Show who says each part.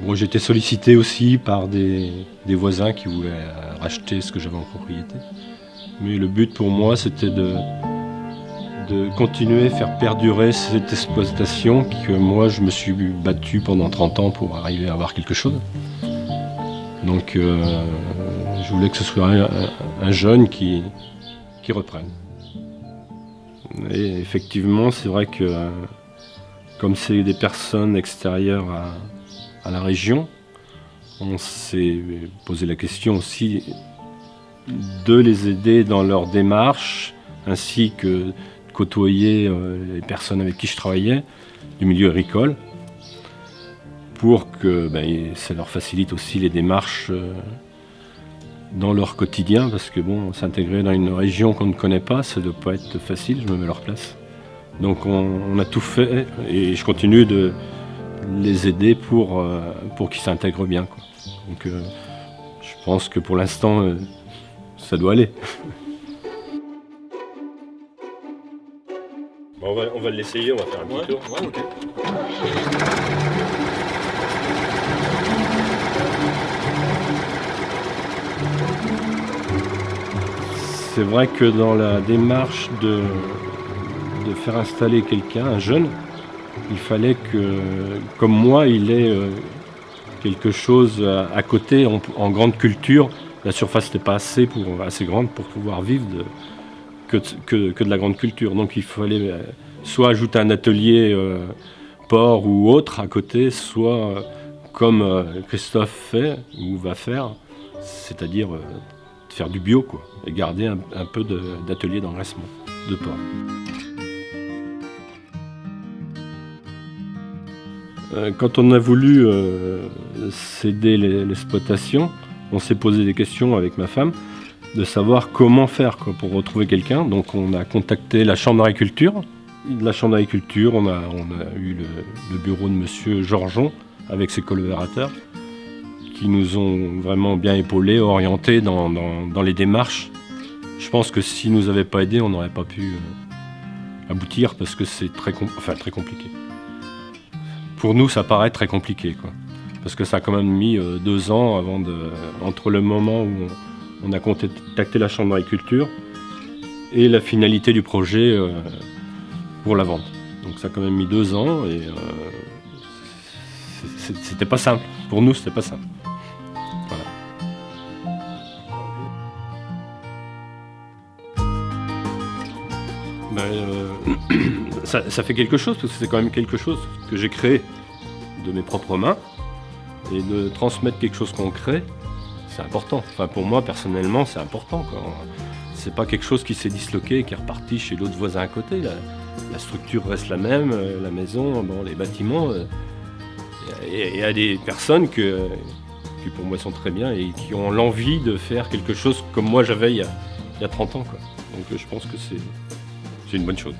Speaker 1: Bon, j'ai été sollicité aussi par des voisins qui voulaient racheter ce que j'avais en propriété. Mais le but pour moi, c'était de continuer à faire perdurer cette exploitation que moi, je me suis battu pendant 30 ans pour arriver à avoir quelque chose. Donc, je voulais que ce soit un jeune qui reprenne. Et effectivement, c'est vrai que comme c'est des personnes extérieures à la région, on s'est posé la question aussi de les aider dans leur démarche, ainsi que de côtoyer les personnes avec qui je travaillais du milieu agricole, pour que ça leur facilite aussi les démarches dans leur quotidien, parce que bon, s'intégrer dans une région qu'on ne connaît pas, ça ne doit pas être facile, je me mets à leur place. Donc on a tout fait, et je continue de les aider pour qu'ils s'intègrent bien, quoi. Donc je pense que pour l'instant, ça doit aller. Bon, on va l'essayer, on va faire un petit tour.
Speaker 2: Ouais, ok.
Speaker 1: C'est vrai que dans la démarche de faire installer quelqu'un, un jeune, il fallait que, comme moi, il ait quelque chose à côté en grande culture. La surface n'était pas assez grande pour pouvoir vivre que de la grande culture. Donc il fallait soit ajouter un atelier porc ou autre à côté, soit comme Christophe fait ou va faire, c'est-à-dire faire du bio, quoi, et garder un peu d'atelier d'engraissement de porc. Quand on a voulu céder l'exploitation, on s'est posé des questions avec ma femme de savoir comment faire, quoi, pour retrouver quelqu'un. Donc on a contacté la Chambre d'agriculture. La Chambre d'agriculture, on a eu le bureau de monsieur Georgeon avec ses collaborateurs qui nous ont vraiment bien épaulés, orientés dans les démarches. Je pense que s'ils ne nous avaient pas aidés, on n'aurait pas pu aboutir, parce que c'est très compliqué. Pour nous, ça paraît très compliqué, quoi. Parce que ça a quand même mis 2 ans entre le moment où on a contacté la Chambre d'agriculture et la finalité du projet pour la vente. Donc ça a quand même mis 2 ans, et c'était pas simple. Pour nous, c'était pas simple. Voilà. Ça fait quelque chose, parce que c'est quand même quelque chose que j'ai créé de mes propres mains, et de transmettre quelque chose qu'on crée, c'est important. Enfin, pour moi, personnellement, c'est important, quoi. C'est pas quelque chose qui s'est disloqué et qui est reparti chez l'autre voisin à côté. La structure reste la même, la maison, bon, les bâtiments. Il y a des personnes qui pour moi sont très bien et qui ont l'envie de faire quelque chose comme moi j'avais il y a 30 ans, quoi. Donc je pense que c'est une bonne chose.